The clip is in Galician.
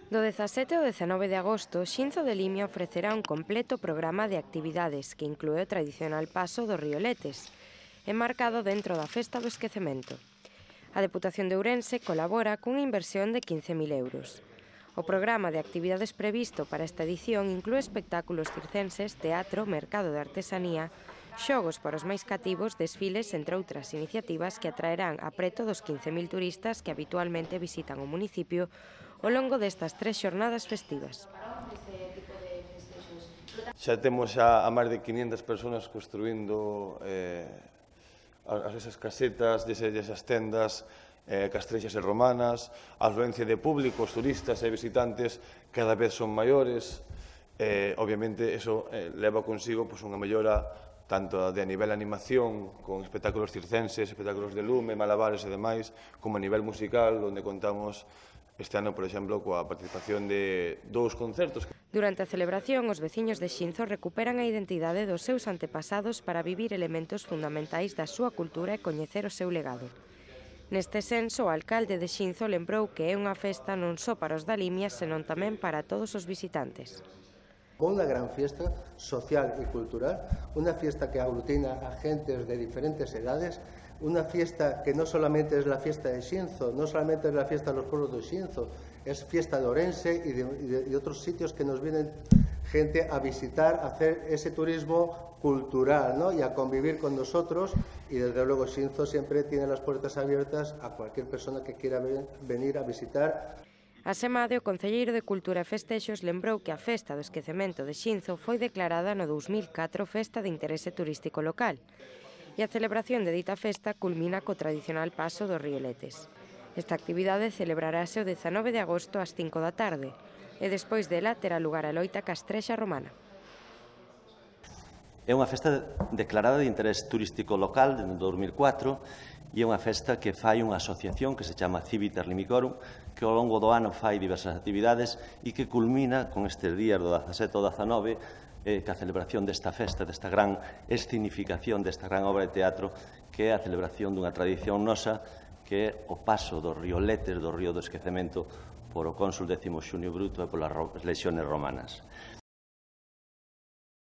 Do 17 ao 19 de agosto, Xinzo de Limia ofrecerá un completo programa de actividades que inclúe o tradicional paso dos Rioletes, enmarcado dentro da Festa do Esquecemento. A Deputación de Ourense colabora cunha inversión de 15.000 euros. O programa de actividades previsto para esta edición inclúe espectáculos circenses, teatro, mercado de artesanía, xogos para os máis cativos, desfiles, entre outras iniciativas que atraerán a preto dos 15.000 turistas que habitualmente visitan o municipio ao longo destas 3 xornadas festivas. Xa temos a máis de 500 persoas construindo esas casetas, esas tendas, castrexas e romanas. A afluencia de público, os turistas e visitantes cada vez son maiores. Obviamente, eso leva consigo unha mellora tanto de a nivel animación, con espectáculos circenses, espectáculos de lume, malabares e demais, como a nivel musical, onde contamos este ano, por exemplo, coa participación de 2 concertos. Durante a celebración, os veciños de Xinzo recuperan a identidade dos seus antepasados para vivir elementos fundamentais da súa cultura e coñecer o seu legado. Neste senso, o alcalde de Xinzo lembrou que é unha festa non só para os da Limia, senón tamén para todos os visitantes. Una gran fiesta social y cultural, una fiesta que aglutina a gentes de diferentes edades, una fiesta que no solamente es la fiesta de Xinzo, no solamente es la fiesta de los pueblos de Xinzo, es fiesta de Ourense y de otros sitios que nos vienen gente a visitar, a hacer ese turismo cultural, ¿no? Y a convivir con nosotros, y desde luego Xinzo siempre tiene las puertas abiertas a cualquier persona que quiera venir a visitar. Asemade, o concelleiro de Cultura e Festexos lembrou que a Festa do Esquecemento de Xinzo foi declarada no 2004 Festa de Interese Turístico Local, e a celebración de dita festa culmina co tradicional paso dos Rioletes. Esta actividade celebrarase o 19 de agosto ás 5 da tarde, e despois dela terá lugar a loita castrexa romana. É unha festa declarada de interés turístico local desde 2004 e é unha festa que fai unha asociación que se chama Civitas Limicorum, que ao longo do ano fai diversas actividades e que culmina con estes días do 17 ao 19 ca celebración desta festa, desta gran escenificación, desta gran obra de teatro que é a celebración dunha tradición nosa que é o paso dos Rioletes do Río do Esquecemento por o cónsul X Xunio Bruto e polas lexiones romanas.